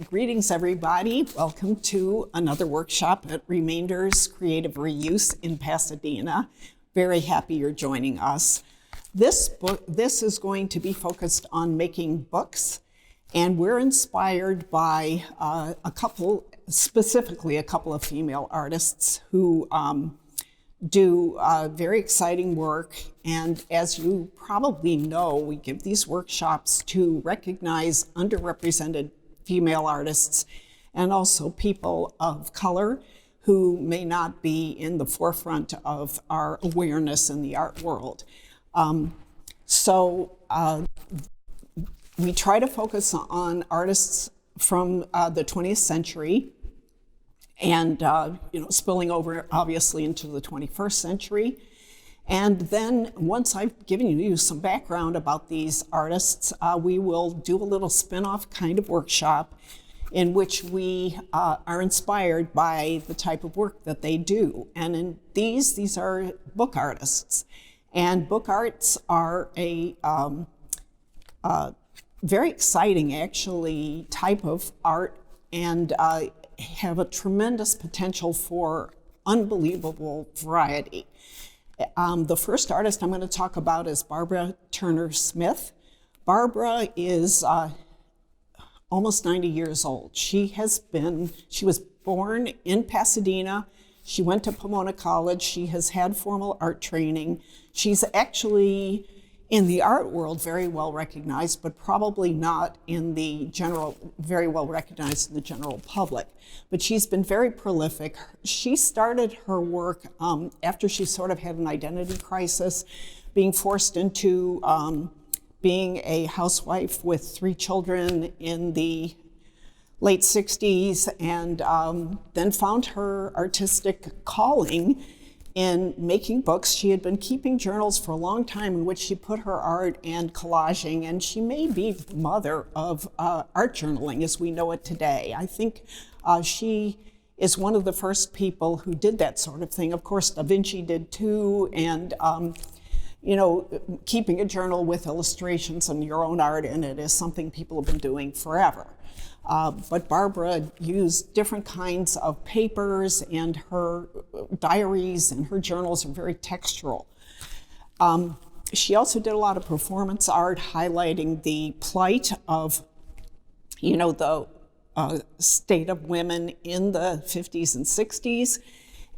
Greetings, everybody. Welcome to another workshop at Remainders Creative Reuse in Pasadena. Very happy you're joining us. This is going to be focused on making books, and we're inspired by specifically a couple of female artists who do very exciting work. And as you probably know, we give these workshops to recognize underrepresented female artists and also people of color who may not be in the forefront of our awareness in the art world. We try to focus on artists from the 20th century and spilling over obviously into the 21st century. And then once I've given you some background about these artists, we will do a little spin-off kind of workshop in which we are inspired by the type of work that they do. And in these are book artists. And book arts are a very exciting, actually, type of art and have a tremendous potential for unbelievable variety. The first artist I'm going to talk about is Barbara Turner Smith. Barbara is almost 90 years old. She was born in Pasadena. She went to Pomona College. She has had formal art training. She's actually in the art world very well recognized, but probably not in the very well recognized in the general public. But she's been very prolific. She started her work after she sort of had an identity crisis, being forced into being a housewife with 3 children in the late 60s, and then found her artistic calling in making books. She had been keeping journals for a long time in which she put her art and collaging, and she may be the mother of art journaling as we know it today. I think she is one of the first people who did that sort of thing. Of course, Da Vinci did too, and keeping a journal with illustrations and your own art in it is something people have been doing forever. But Barbara used different kinds of papers, and her diaries and her journals are very textural. She also did a lot of performance art, highlighting the plight of, the state of women in the 50s and 60s,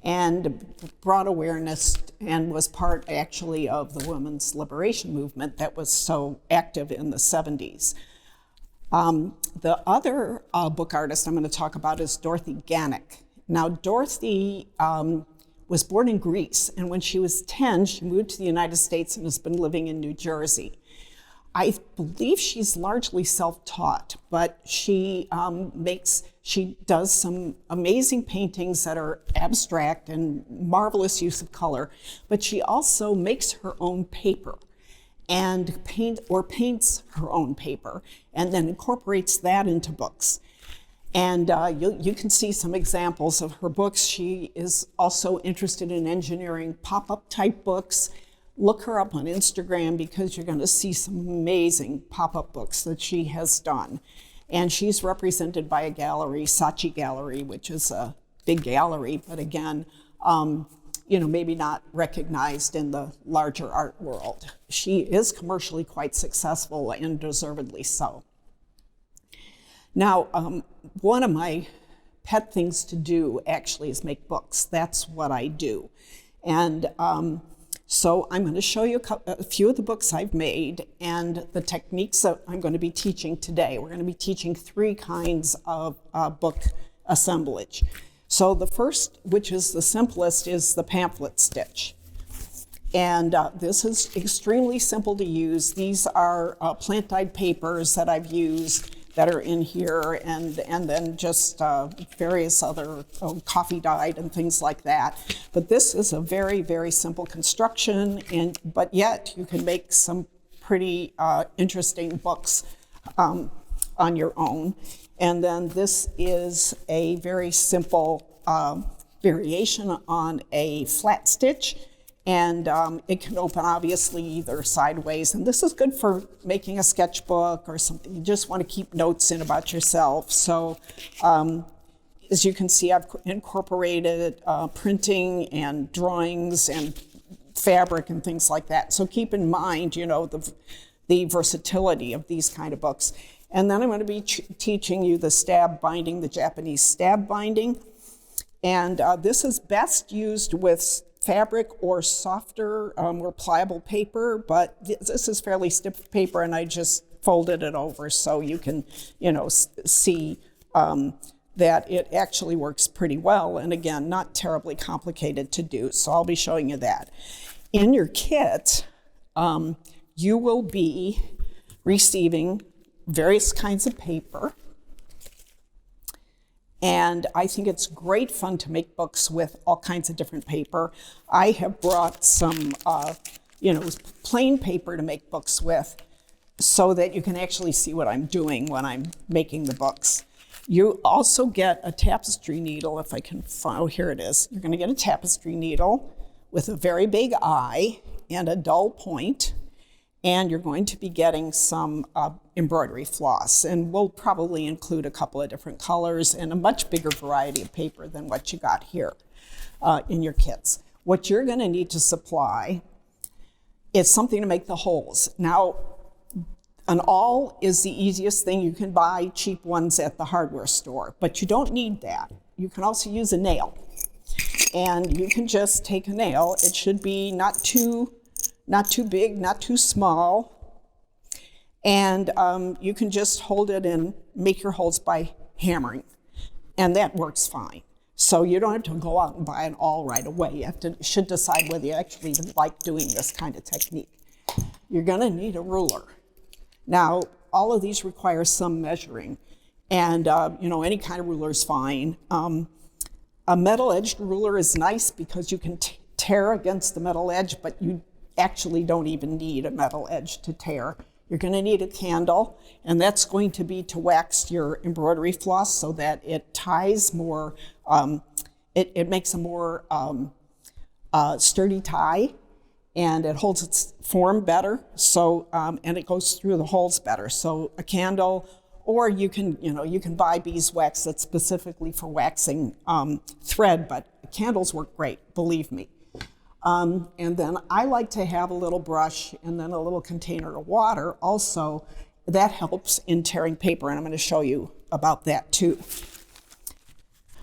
and brought awareness and was part actually of the women's liberation movement that was so active in the 70s. The other book artist I'm going to talk about is Dorothy Gannock. Now, Dorothy was born in Greece, and when she was 10, she moved to the United States and has been living in New Jersey. I believe she's largely self-taught, but she does some amazing paintings that are abstract and marvelous use of color, but she also makes her own paper and paints her own paper, and then incorporates that into books. And you can see some examples of her books. She is also interested in engineering pop-up type books. Look her up on Instagram because you're going to see some amazing pop-up books that she has done. And she's represented by a gallery, Saatchi Gallery, which is a big gallery, but again, maybe not recognized in the larger art world. She is commercially quite successful, and deservedly so. Now, one of my pet things to do actually is make books. That's what I do. And so I'm going to show you a few of the books I've made and the techniques that I'm going to be teaching today. We're going to be teaching 3 kinds of book assemblage. So the first, which is the simplest, is the Pamphlet Stitch. And this is extremely simple to use. These are plant-dyed papers that I've used that are in here, and then just various other coffee-dyed and things like that. But this is a very, very simple construction, but yet you can make some pretty interesting books on your own. And then this is a very simple variation on a flat stitch, And it can open obviously either sideways. And this is good for making a sketchbook or something. You just want to keep notes in about yourself. So as you can see, I've incorporated printing and drawings and fabric and things like that. So keep in mind, you know, the versatility of these kind of books. And then I'm going to be teaching you the stab binding, the Japanese stab binding. And this is best used with fabric or softer, more pliable paper, but this is fairly stiff paper, and I just folded it over so you can, you know, see that it actually works pretty well. And again, not terribly complicated to do, so I'll be showing you that. In your kit, you will be receiving various kinds of paper. And I think it's great fun to make books with all kinds of different paper. I have brought some, you know, plain paper to make books with so that you can actually see what I'm doing when I'm making the books. You also get a tapestry needle, if I can find, oh, here it is. You're going to get a tapestry needle with a very big eye and a dull point. And you're going to be getting some embroidery floss. And we'll probably include a couple of different colors and a much bigger variety of paper than what you got here in your kits. What you're going to need to supply is something to make the holes. Now, an awl is the easiest thing. You can buy cheap ones at the hardware store, but you don't need that. You can also use a nail. And you can just take a nail. It should be not too big, not too small. And you can just hold it and make your holes by hammering. And that works fine. So you don't have to go out and buy an awl right away. You should decide whether you actually like doing this kind of technique. You're gonna need a ruler. Now, all of these require some measuring. And you know, any kind of ruler is fine. A metal-edged ruler is nice because you can tear against the metal edge, but you actually don't even need a metal edge to tear. You're going to need a candle, and that's going to be to wax your embroidery floss so that it ties more, it makes a more sturdy tie, and it holds its form better, so, and it goes through the holes better. So a candle, or you can buy beeswax that's specifically for waxing thread, but candles work great, believe me. And then I like to have a little brush and then a little container of water also. That helps in tearing paper, and I'm going to show you about that too.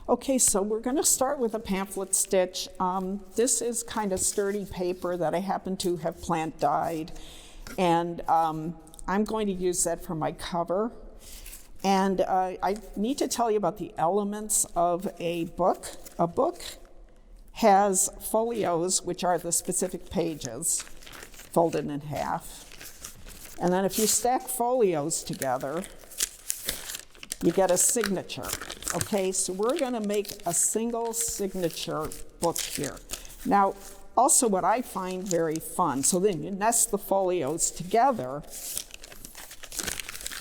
Okay, so we're going to start with a pamphlet stitch. This is kind of sturdy paper that I happen to have plant dyed, and I'm going to use that for my cover. And I need to tell you about the elements of a book. A book has folios, which are the specific pages, folded in half. And then if you stack folios together, you get a signature. Okay, so we're gonna make a single signature book here. Now, also what I find very fun, so then you nest the folios together.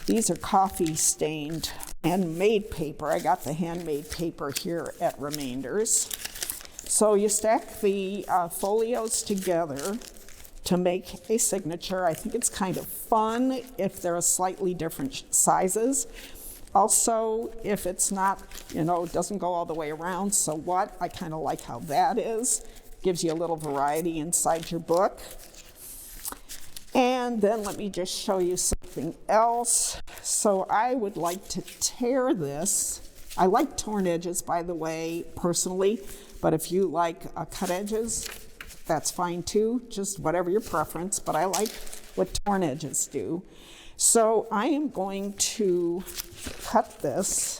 These are coffee stained handmade paper. I got the handmade paper here at Remainders. So you stack the folios together to make a signature. I think it's kind of fun if they're slightly different sizes. Also, if it's not, it doesn't go all the way around, so what? I kind of like how that is. Gives you a little variety inside your book. And then let me just show you something else. So I would like to tear this. I like torn edges, by the way, personally. But if you like cut edges, that's fine too, just whatever your preference, but I like what torn edges do. So I am going to cut this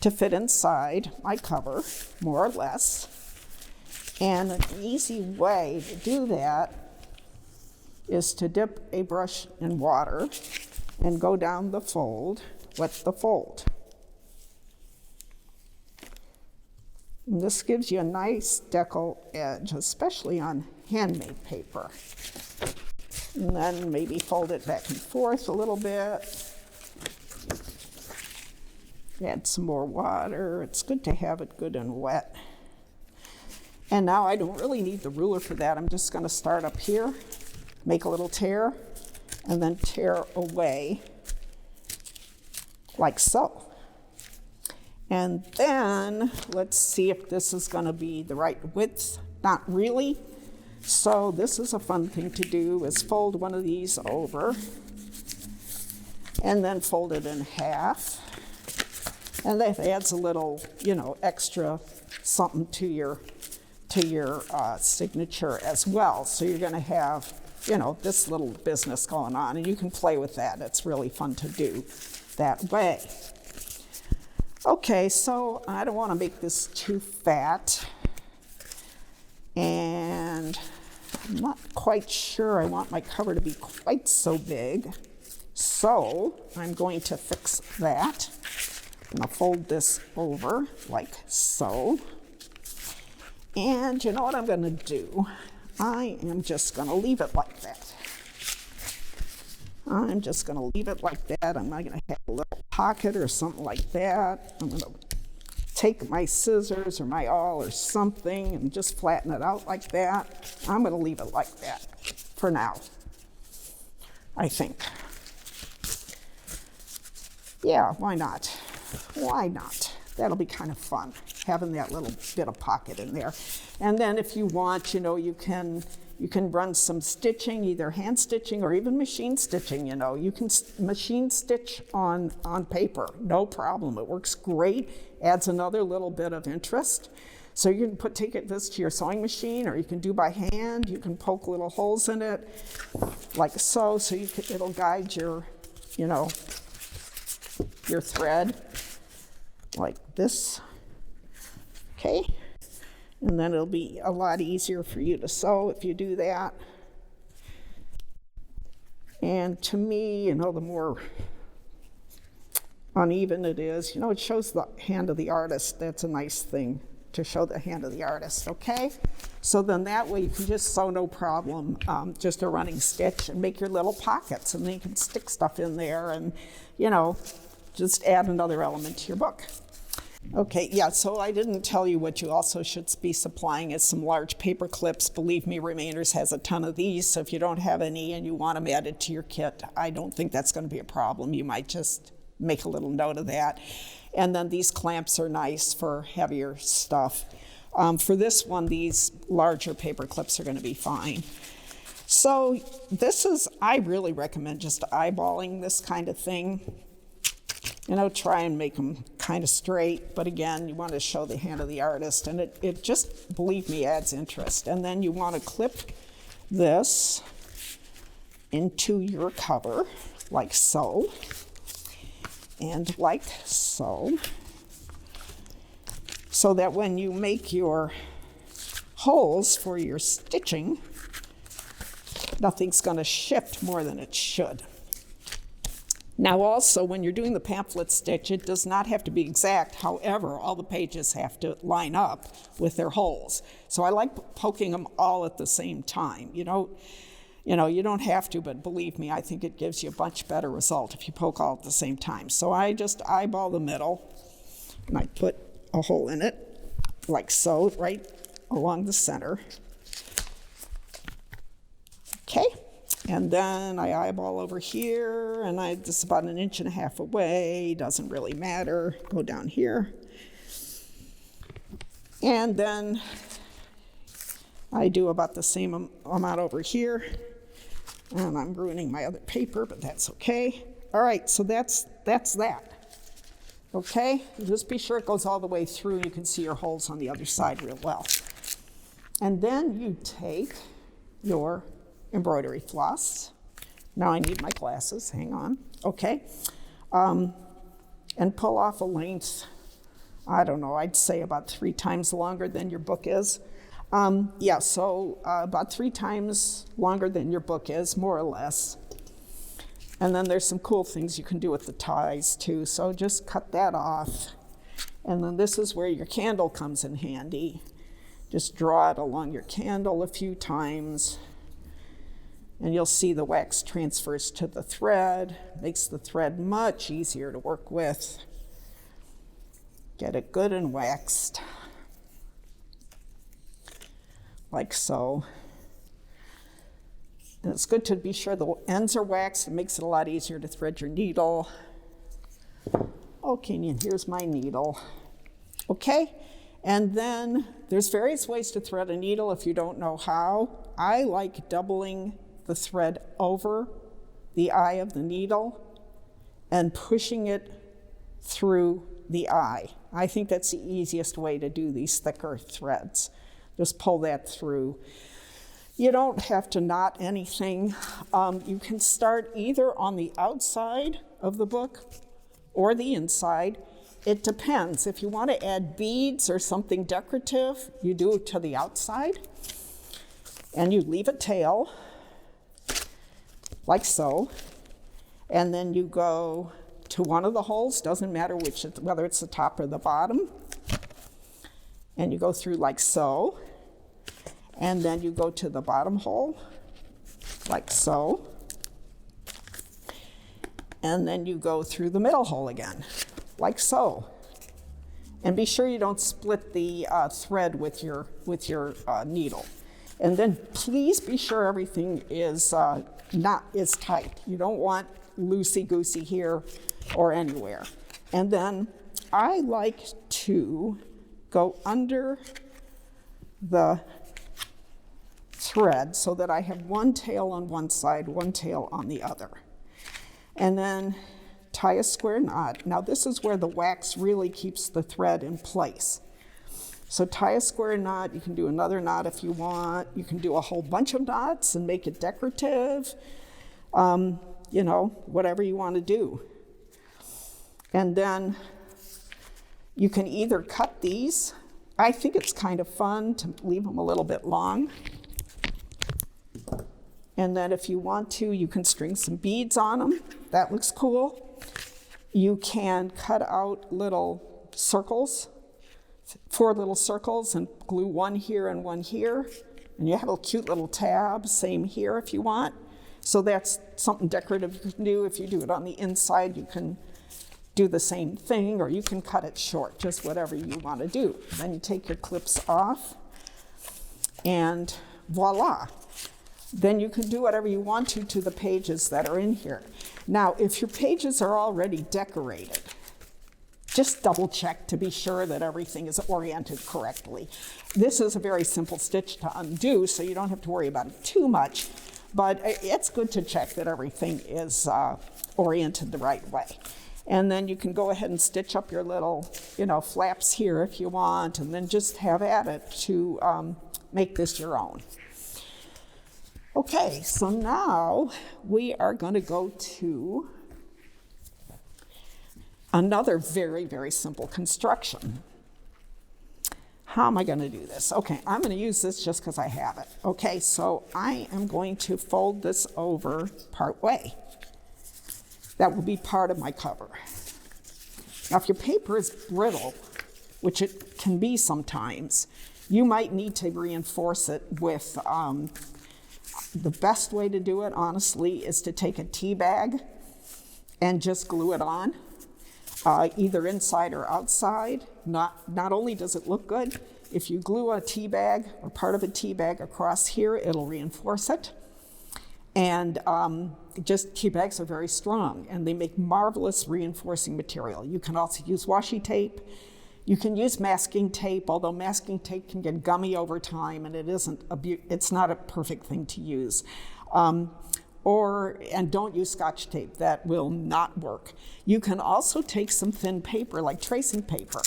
to fit inside my cover, more or less. And an easy way to do that is to dip a brush in water and go down the fold, wet the fold. And this gives you a nice decal edge, especially on handmade paper. And then maybe fold it back and forth a little bit. Add some more water. It's good to have it good and wet. And now I don't really need the ruler for that. I'm just going to start up here, make a little tear, and then tear away like so. And then let's see if this is going to be the right width. Not really. So this is a fun thing to do, is fold one of these over and then fold it in half. And that adds a little, you know, extra something to your signature as well. So you're going to have, you know, this little business going on, and you can play with that. It's really fun to do that way. Okay, so I don't want to make this too fat, and I'm not quite sure I want my cover to be quite so big. So I'm going to fix that. I'm going to fold this over like so. And you know what I'm going to do? I am just going to leave it like that. I'm just going to leave it like that. I'm not going to have a little pocket or something like that. I'm going to take my scissors or my awl or something and just flatten it out like that. I'm going to leave it like that for now, I think. Yeah, why not? Why not? That'll be kind of fun, having that little bit of pocket in there. And then if you want, you know, you can run some stitching, either hand stitching or even machine stitching, you know. You can machine stitch on paper, no problem. It works great, adds another little bit of interest. So you can take this to your sewing machine, or you can do by hand. You can poke little holes in it, like so, it'll guide your, you know, your thread like this, okay? And then it'll be a lot easier for you to sew if you do that. And to me, you know, the more uneven it is, you know, it shows the hand of the artist. That's a nice thing, to show the hand of the artist, okay? So then that way you can just sew no problem, just a running stitch, and make your little pockets, and then you can stick stuff in there and, you know, just add another element to your book. Okay, yeah, so I didn't tell you what you also should be supplying is some large paper clips. Believe me, Remainders has a ton of these, so if you don't have any and you want them added to your kit, I don't think that's going to be a problem. You might just make a little note of that. And then these clamps are nice for heavier stuff. For this one, these larger paper clips are going to be fine. So I really recommend just eyeballing this kind of thing. You know, try and make them kind of straight, but again, you want to show the hand of the artist, and it just, believe me, adds interest. And then you want to clip this into your cover, like so, and like so, so that when you make your holes for your stitching, nothing's going to shift more than it should. Now also, when you're doing the pamphlet stitch, it does not have to be exact. However, all the pages have to line up with their holes. So I like poking them all at the same time. You don't have to, but believe me, I think it gives you a much better result if you poke all at the same time. So I just eyeball the middle, and I put a hole in it, like so, right along the center. Okay. And then I eyeball over here, and this is about 1.5 inches away, doesn't really matter. Go down here. And then I do about the same amount over here. And I'm ruining my other paper, but that's okay. All right, so that's that. Okay, just be sure it goes all the way through. You can see your holes on the other side real well. And then you take your embroidery floss. Now I need my glasses, hang on. Okay, and pull off a length, I don't know, I'd say about 3 times longer than your book is. About 3 times longer than your book is, more or less. And then there's some cool things you can do with the ties too, so just cut that off. And then this is where your candle comes in handy. Just draw it along your candle a few times, and you'll see the wax transfers to the thread, makes the thread much easier to work with. Get it good and waxed. like so. And it's good to be sure the ends are waxed. It makes it a lot easier to thread your needle. Okay, and here's my needle. Okay, and then there's various ways to thread a needle if you don't know how. I like doubling the thread over the eye of the needle and pushing it through the eye. I think that's the easiest way to do these thicker threads. Just pull that through. You don't have to knot anything. You can start either on the outside of the book or the inside. It depends. If you want to add beads or something decorative, you do it to the outside. And you leave a tail, like so. And then you go to one of the holes, doesn't matter which, whether it's the top or the bottom. And you go through like so. And then you go to the bottom hole, like so. And then you go through the middle hole again, like so. And be sure you don't split the thread with your needle. And then please be sure everything is tight. You don't want loosey-goosey here or anywhere. And then I like to go under the thread so that I have one tail on one side, one tail on the other. And then tie a square knot. Now this is where the wax really keeps the thread in place. So tie a square knot. You can do another knot if you want. You can do a whole bunch of knots and make it decorative. You know, whatever you want to do. And then you can either cut these. I think it's kind of fun to leave them a little bit long. And then if you want to, you can string some beads on them. That looks cool. You can cut out little circles, 4 little circles, and glue one here and one here. And you have a cute little tab, same here if you want. So that's something decorative you can do. If you do it on the inside, you can do the same thing, or you can cut it short, just whatever you want to do. Then you take your clips off, and voila. Then you can do whatever you want to the pages that are in here. Now, if your pages are already decorated, just double check to be sure that everything is oriented correctly. This is a very simple stitch to undo, so you don't have to worry about it too much, but it's good to check that everything is oriented the right way. And then you can go ahead and stitch up your little, flaps here if you want, and then just have at it to make this your own. Okay, so now we are going to go to another very, very simple construction. How am I going to do this? Okay, I'm going to use this just because I have it. Okay, so I am going to fold this over part way. That will be part of my cover. Now, if your paper is brittle, which it can be sometimes, you might need to reinforce it with the best way to do it, honestly, is to take a tea bag and just glue it on, either inside or outside. Not only does it look good, if you glue a tea bag or part of a tea bag across here, it'll reinforce it. And just tea bags are very strong, and they make marvelous reinforcing material. You can also use washi tape. You can use masking tape, although masking tape can get gummy over time, and it's not a perfect thing to use. And don't use Scotch tape. That will not work. You can also take some thin paper, like tracing paper,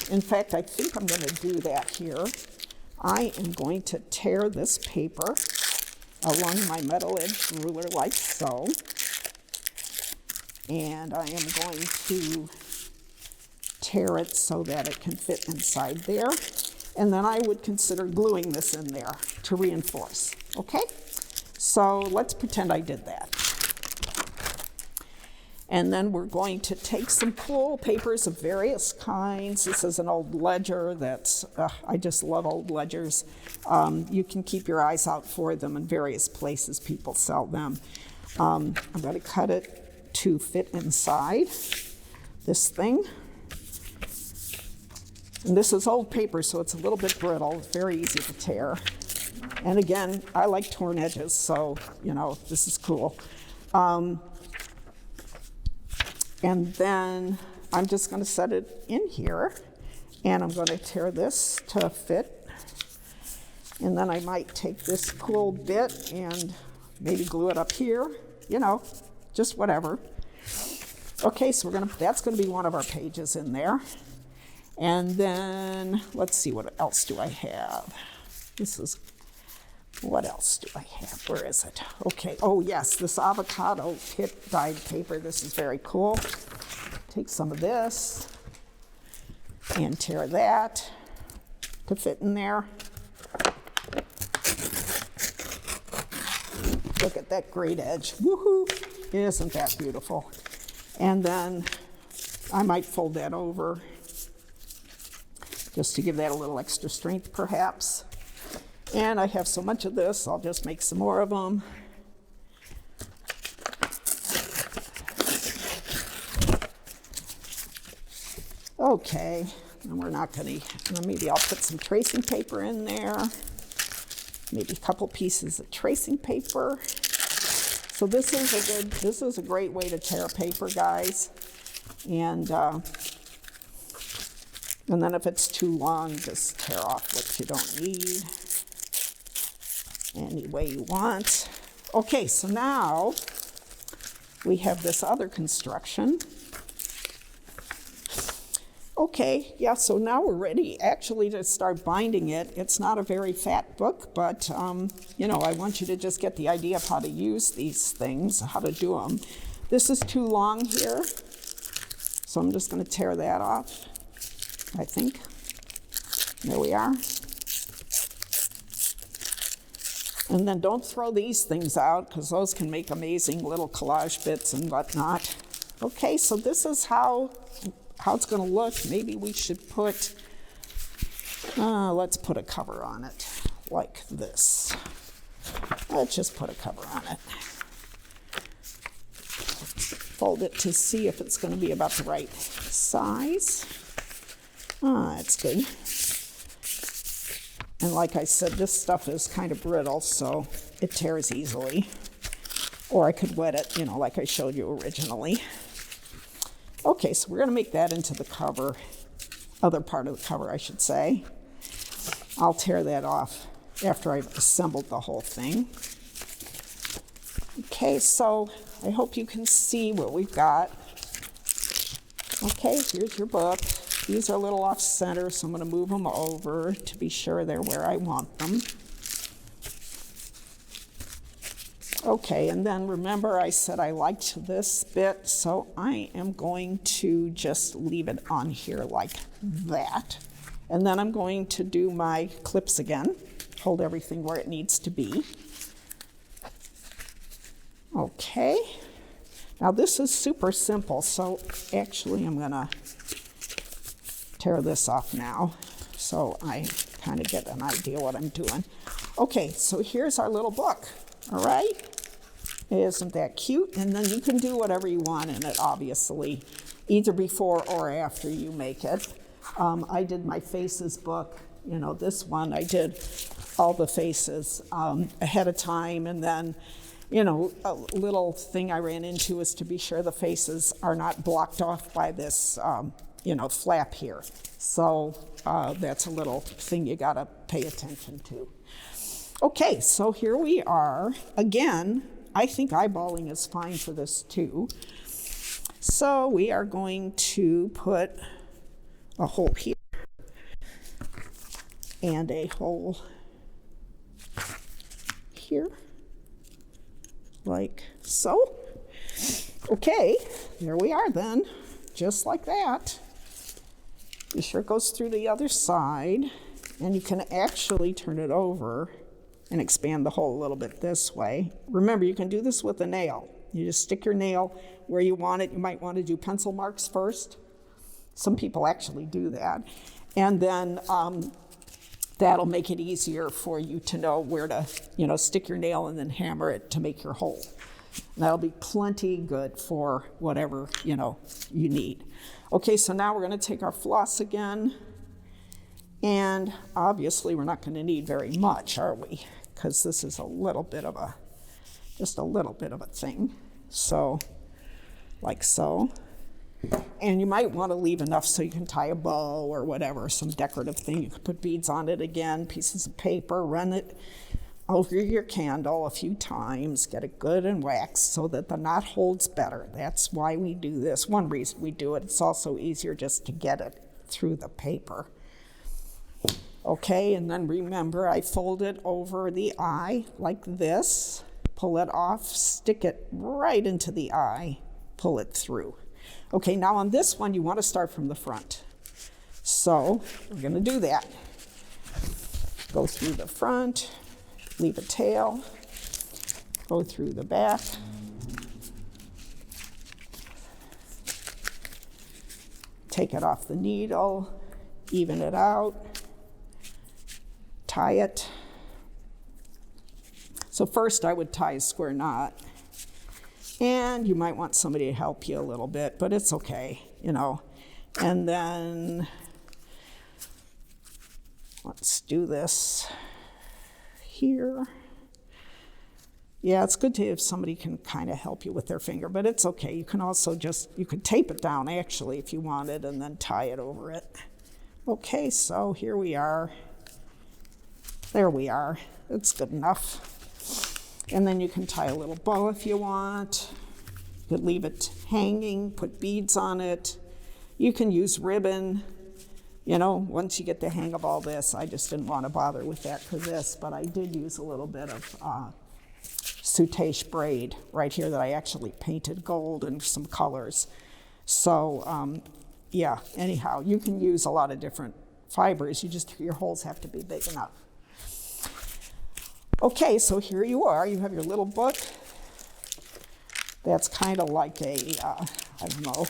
In fact, I think I'm going to do that here. I am going to tear this paper along my metal edge ruler like so. And I am going to tear it so that it can fit inside there. And then I would consider gluing this in there to reinforce, okay? So let's pretend I did that. And then we're going to take some cool papers of various kinds. This is an old ledger that's, I just love old ledgers. You can keep your eyes out for them in various places. People sell them. I'm going to cut it to fit inside this thing. And this is old paper, so it's a little bit brittle, very easy to tear. And again, I like torn edges, so, you know, this is cool. And then I'm just going to set it in here, and I'm going to tear this to fit. And then I might take this cool bit and maybe glue it up here, you know, just whatever. Okay, so that's going to be one of our pages in there. And then, let's see, what else do I have? What else do I have? Where is it? Okay, oh yes, this avocado pit dyed paper. This is very cool. Take some of this and tear that to fit in there. Look at that great edge. Woohoo! Isn't that beautiful? And then I might fold that over just to give that a little extra strength, perhaps. And I have so much of this, I'll just make some more of them. Okay, and we're not going to, maybe I'll put some tracing paper in there. Maybe a couple pieces of tracing paper. So this is a great way to tear paper, guys. And then if it's too long, just tear off what you don't need any way you want. Okay, so now we have this other construction. Okay, yeah, so now we're ready actually to start binding it. It's not a very fat book, but you know, I want you to just get the idea of how to use these things, how to do them. This is too long here, so I'm just going to tear that off, I think. There we are. And then don't throw these things out, because those can make amazing little collage bits and whatnot. Okay, so this is how it's going to look. Maybe we should put, let's put a cover on it, like this. Let's just put a cover on it. Fold it to see if it's going to be about the right size. That's good. And like I said, this stuff is kind of brittle, so it tears easily. Or I could wet it, you know, like I showed you originally. Okay, so we're going to make that into the cover, other part of the cover, I should say. I'll tear that off after I've assembled the whole thing. Okay, so I hope you can see what we've got. Okay, here's your book. These are a little off center, so I'm going to move them over to be sure they're where I want them. Okay, and then remember I said I liked this bit, so I am going to just leave it on here like that. And then I'm going to do my clips again, hold everything where it needs to be. Okay, now this is super simple, so actually I'm gonna tear this off now so I kind of get an idea what I'm doing. Okay, so here's our little book, all right? Isn't that cute? And then you can do whatever you want in it, obviously, either before or after you make it. I did my faces book, you know, this one, I did all the faces ahead of time, and then, you know, a little thing I ran into is to be sure the faces are not blocked off by this, you know, flap here. So that's a little thing you gotta pay attention to. Okay, so here we are. Again, I think eyeballing is fine for this too. So we are going to put a hole here and a hole here, like so. Okay, there we are then, just like that. Be sure it goes through the other side, and you can actually turn it over and expand the hole a little bit this way. Remember, you can do this with a nail. You just stick your nail where you want it. You might want to do pencil marks first. Some people actually do that. And then that'll make it easier for you to know where to, you know, stick your nail and then hammer it to make your hole. And that'll be plenty good for whatever, you know, you need. Okay, so now we're going to take our floss again, And obviously we're not going to need very much, are we? Because this is a little bit of a, just a little bit of a thing. So, like so. And you might want to leave enough so you can tie a bow or whatever, some decorative thing. You could put beads on it again, pieces of paper, run it over your candle a few times, get it good and waxed so that the knot holds better. That's why we do this. One reason we do it. It's also easier just to get it through the paper. Okay, and then remember I fold it over the eye like this, pull it off, stick it right into the eye, pull it through. Okay, now on this one you want to start from the front. So we're going to do that. Go through the front, leave a tail, go through the back, take it off the needle, even it out, tie it. So first I would tie a square knot, and you might want somebody to help you a little bit, but it's okay, you know. And then let's do this here. Yeah, it's good to if somebody can kind of help you with their finger, but it's okay. You can also just, you could tape it down actually if you wanted and then tie it over it. Okay, so here we are. There we are. It's good enough. And then you can tie a little bow if you want. You could leave it hanging, put beads on it. You can use ribbon. You know, once you get the hang of all this, I just didn't want to bother with that for this, but I did use a little bit of soutache braid right here that I actually painted gold and some colors. So, yeah, anyhow, you can use a lot of different fibers. Your holes have to be big enough. Okay, so here you are. You have your little book. That's kind of like a, I don't know.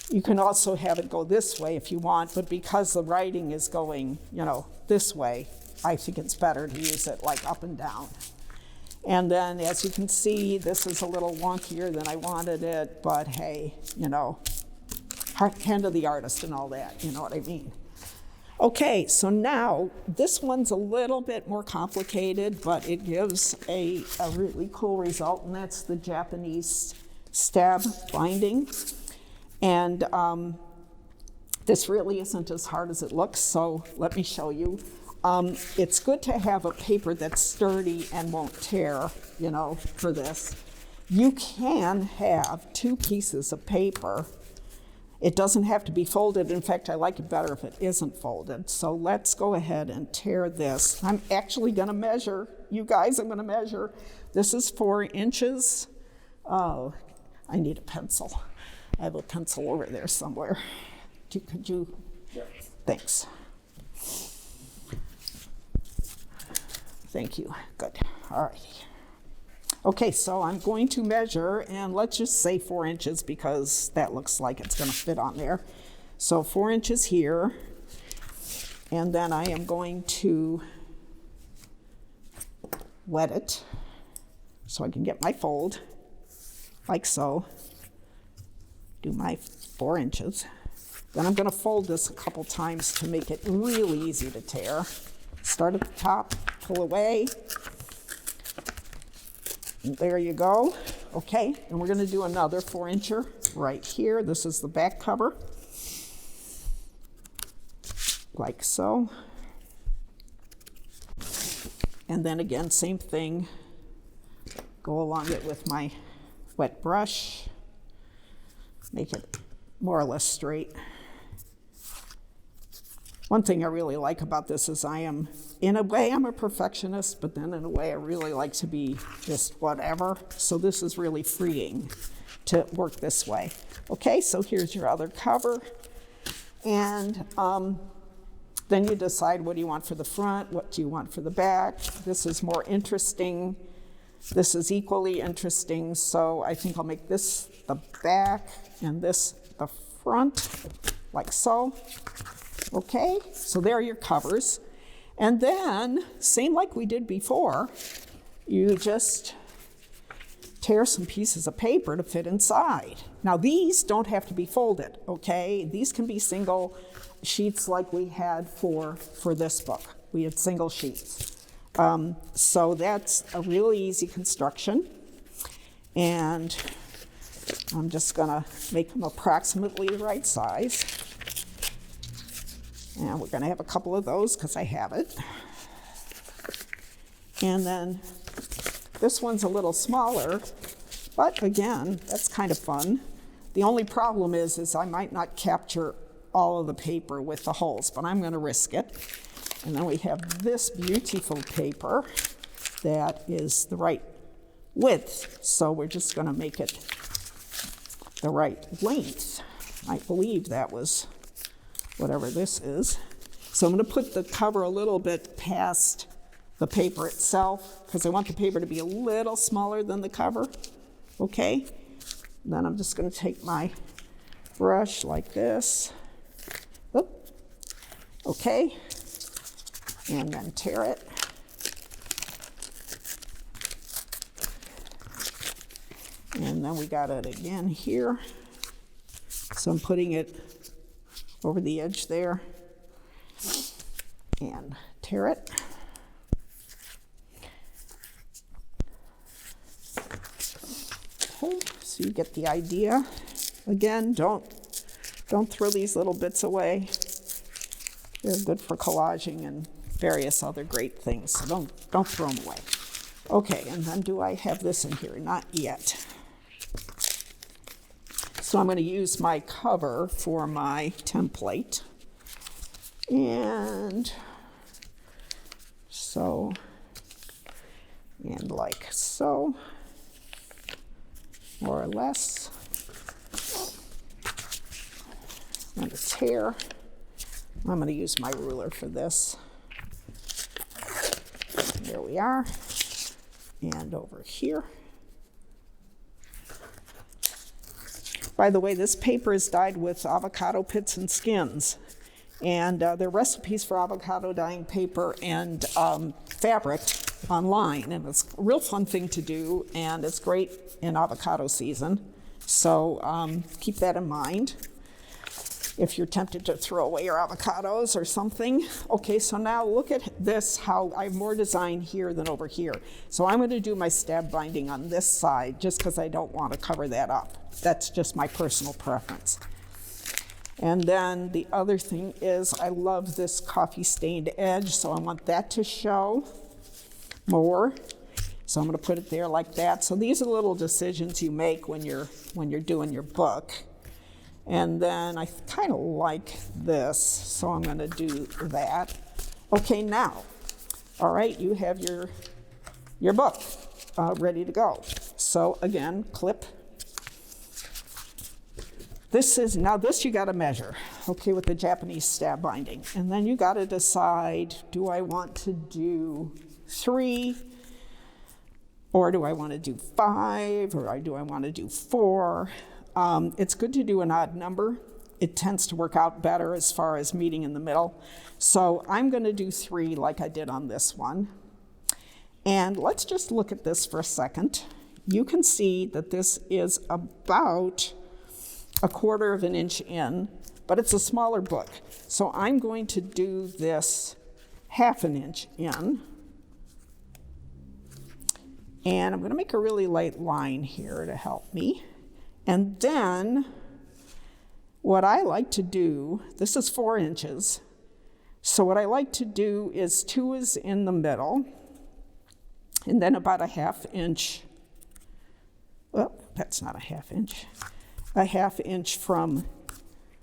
You can also have it go this way if you want, but because the writing is going, you know, this way, I think it's better to use it like up and down. And then as you can see, this is a little wonkier than I wanted it, but hey, you know, hand of the artist and all that, you know what I mean? Okay, so now this one's a little bit more complicated, but it gives a really cool result, and that's the Japanese stab binding. And this really isn't as hard as it looks, so let me show you. It's good to have a paper that's sturdy and won't tear, you know, for this. You can have two pieces of paper. It doesn't have to be folded. In fact, I like it better if it isn't folded. So let's go ahead and tear this. I'm actually going to measure. You guys, I'm going to measure. This is 4 inches. Oh, I need a pencil. I have a pencil over there somewhere. Could you? Sure. Thanks. Thank you. Good. All right. Okay, so I'm going to measure, and let's just say 4 inches because that looks like it's going to fit on there. So 4 inches here, and then I am going to wet it so I can get my fold, like so. Do my 4 inches. Then I'm going to fold this a couple times to make it really easy to tear. Start at the top, pull away. And there you go. Okay, and we're going to do another 4 incher right here. This is the back cover, like so. And then again, same thing. Go along it with my wet brush. Make it more or less straight. One thing I really like about this is in a way, I'm a perfectionist, but then in a way, I really like to be just whatever. So this is really freeing to work this way. Okay, so here's your other cover. And then you decide what do you want for the front, what do you want for the back. This is more interesting. This is equally interesting. So I think I'll make this the back and this the front, like so. Okay, so there are your covers. And then, same like we did before, you just tear some pieces of paper to fit inside. Now these don't have to be folded, okay? These can be single sheets like we had for this book. We had single sheets. So that's a really easy construction. And I'm just gonna make them approximately the right size. And we're gonna have a couple of those because I have it. And then this one's a little smaller, but again, that's kind of fun. The only problem is I might not capture all of the paper with the holes, but I'm gonna risk it. And then we have this beautiful paper that is the right width, so we're just gonna make it the right length. I believe that was whatever this is. So I'm gonna put the cover a little bit past the paper itself, because I want the paper to be a little smaller than the cover, okay? Then I'm just gonna take my brush like this. Oop. Okay, and then tear it. And then we got it again here. So I'm putting it over the edge there and tear it. Okay, so you get the idea. Again, don't throw these little bits away. They're good for collaging and various other great things, so don't throw them away. Okay, and then do I have this in here? Not yet. So I'm going to use my cover for my template. And so, and like so, more or less. I'm going to tear. I'm going to use my ruler for this. There we are. And over here. By the way, this paper is dyed with avocado pits and skins. And there are recipes for avocado dyeing paper and fabric online. And it's a real fun thing to do, and it's great in avocado season. So keep that in mind if you're tempted to throw away your avocados or something. Okay, so now look at this, how I have more design here than over here. So I'm going to do my stab binding on this side just because I don't want to cover that up. That's just my personal preference. And then the other thing is I love this coffee stained edge, so I want that to show more. So I'm going to put it there like that. So these are little decisions you make when you're doing your book. And then I kind of like this, so I'm going to do that. Okay, now, all right, you have your book ready to go. So again, clip. This you got to measure, okay, with the Japanese stab binding. And then you got to decide, do I want to do 3, or do I want to do 5, or do I want to do 4? It's good to do an odd number. It tends to work out better as far as meeting in the middle. So I'm going to do 3 like I did on this one. And let's just look at this for a second. You can see that this is about 1/4 of an inch in, but it's a smaller book. So I'm going to do this 1/2 an inch in. And I'm going to make a really light line here to help me. And then what I like to do, this is 4 inches. So what I like to do is 2 is in the middle, and then about 1/2 inch, well, that's not 1/2 inch, 1/2 inch from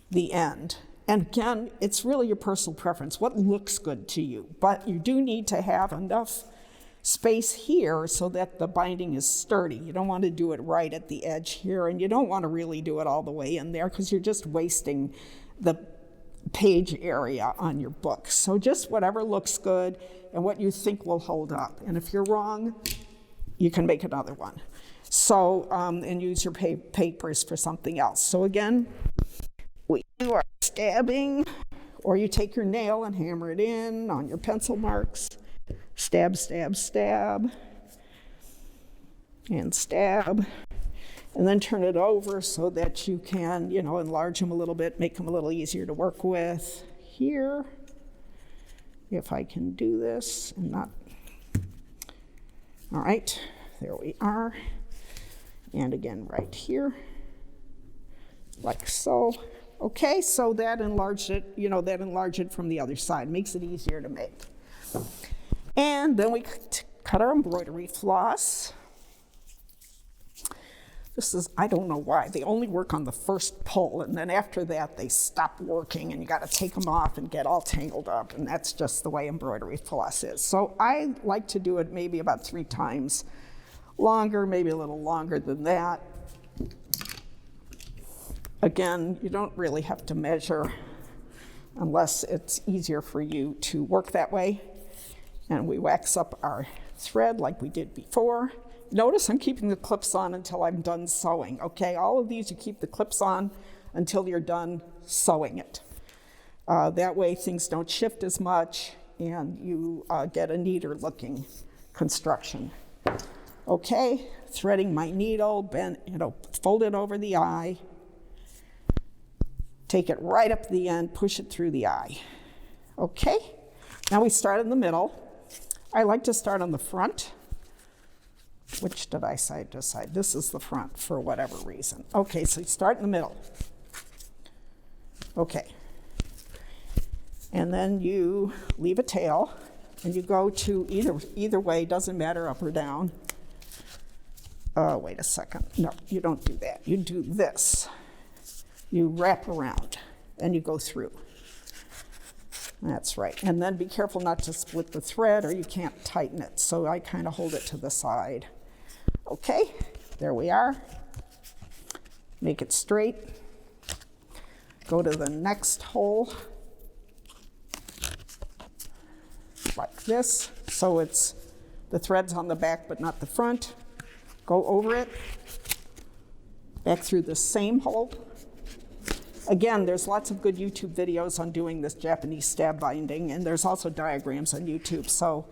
the end. And again, it's really your personal preference, what looks good to you. But you do need to have enough space here so that the binding is sturdy. You don't want to do it right at the edge here, and you don't want to really do it all the way in there because you're just wasting the page area on your book. So just whatever looks good and what you think will hold up. And if you're wrong, you can make another one. So, and use your papers for something else. So again, we do our stabbing, or you take your nail and hammer it in on your pencil marks. Stab, stab, stab, and stab, and then turn it over so that you can, enlarge them a little bit, make them a little easier to work with. here, if I can do this and not, all right, there we are. And again, right here, like so. Okay, so that enlarged it, that enlarged it from the other side, makes it easier to make. And then we cut our embroidery floss. This is, I don't know why, they only work on the first pull, and then after that they stop working, and you gotta take them off and get all tangled up, and that's just the way embroidery floss is. So I like to do it maybe about 3 times longer, maybe a little longer than that. Again, you don't really have to measure unless it's easier for you to work that way. And we wax up our thread like we did before. Notice I'm keeping the clips on until I'm done sewing, okay? All of these, you keep the clips on until you're done sewing it. That way things don't shift as much and you get a neater looking construction. Okay, threading my needle, fold it over the eye. Take it right up to the end, push it through the eye. Okay, now we start in the middle. I like to start on the front. Which did I decide? This is the front for whatever reason. Okay, so you start in the middle. Okay. And then you leave a tail, and you go to either way, doesn't matter, up or down. Wait a second. No, you don't do that. You do this. You wrap around and you go through. That's right. And then be careful not to split the thread or you can't tighten it. So I kind of hold it to the side. Okay, there we are. Make it straight. Go to the next hole. Like this. So it's the thread's on the back but not the front. Go over it. Back through the same hole. Again, there's lots of good YouTube videos on doing this Japanese stab binding, and there's also diagrams on YouTube. So,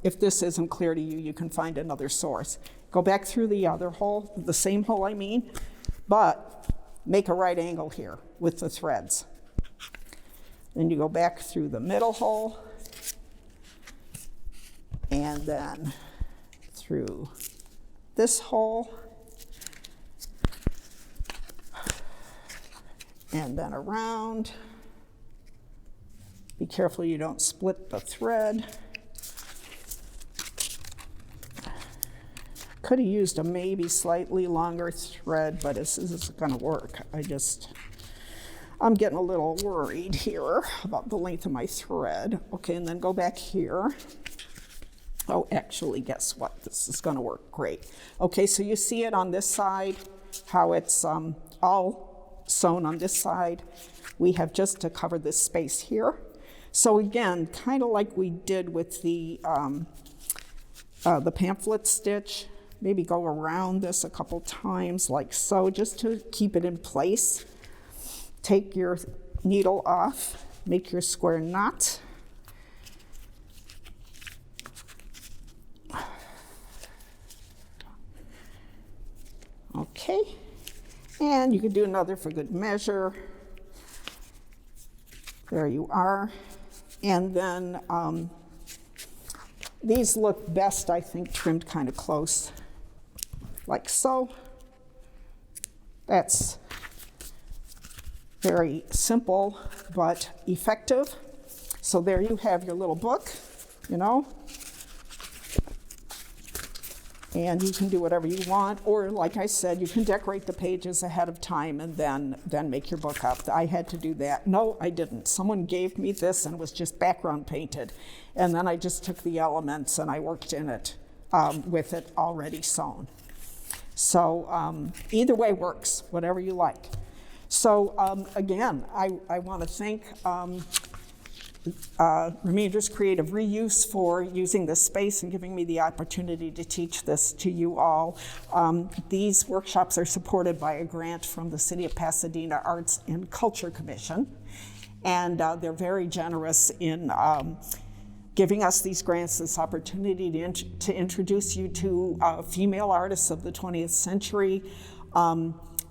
if this isn't clear to you, you can find another source. Go back through the other hole, the same hole I mean, but make a right angle here with the threads. Then you go back through the middle hole, and then through this hole, and then around. Be careful you don't split the thread. Could have used a maybe slightly longer thread, but this isn't gonna work. I'm getting a little worried here about the length of my thread. Okay, and then go back here. Oh, actually, guess what? This is gonna work great. Okay, so you see it on this side, how it's all sewn on this side. We have just to cover this space here. So again, kind of like we did with the pamphlet stitch, maybe go around this a couple times like so, just to keep it in place. Take your needle off, make your square knot. Okay. And you can do another for good measure. There you are. And then these look best, I think, trimmed kind of close, like so. That's very simple but effective. So there you have your little book, and you can do whatever you want, or like I said, you can decorate the pages ahead of time and then make your book up. I had to do that. No, I didn't. Someone gave me this and it was just background painted, and then I just took the elements and I worked in it with it already sewn. So either way works, whatever you like. So again, I want to thank Remainders Creative Reuse for using this space and giving me the opportunity to teach this to you all. These workshops are supported by a grant from the City of Pasadena Arts and Culture Commission, and they're very generous in giving us these grants, this opportunity to introduce you to female artists of the 20th century.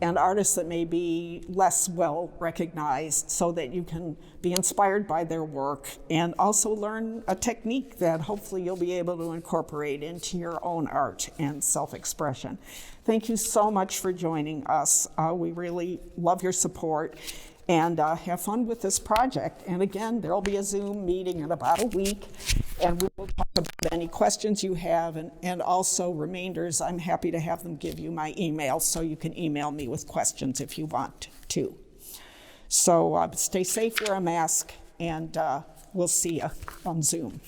and artists that may be less well recognized, so that you can be inspired by their work and also learn a technique that hopefully you'll be able to incorporate into your own art and self-expression. Thank you so much for joining us. We really love your support, and have fun with this project. And again, there'll be a Zoom meeting in about a week, and we will talk about any questions you have, and also remainders. I'm happy to have them give you my email, so you can email me with questions if you want to. So stay safe, wear a mask, and we'll see you on Zoom.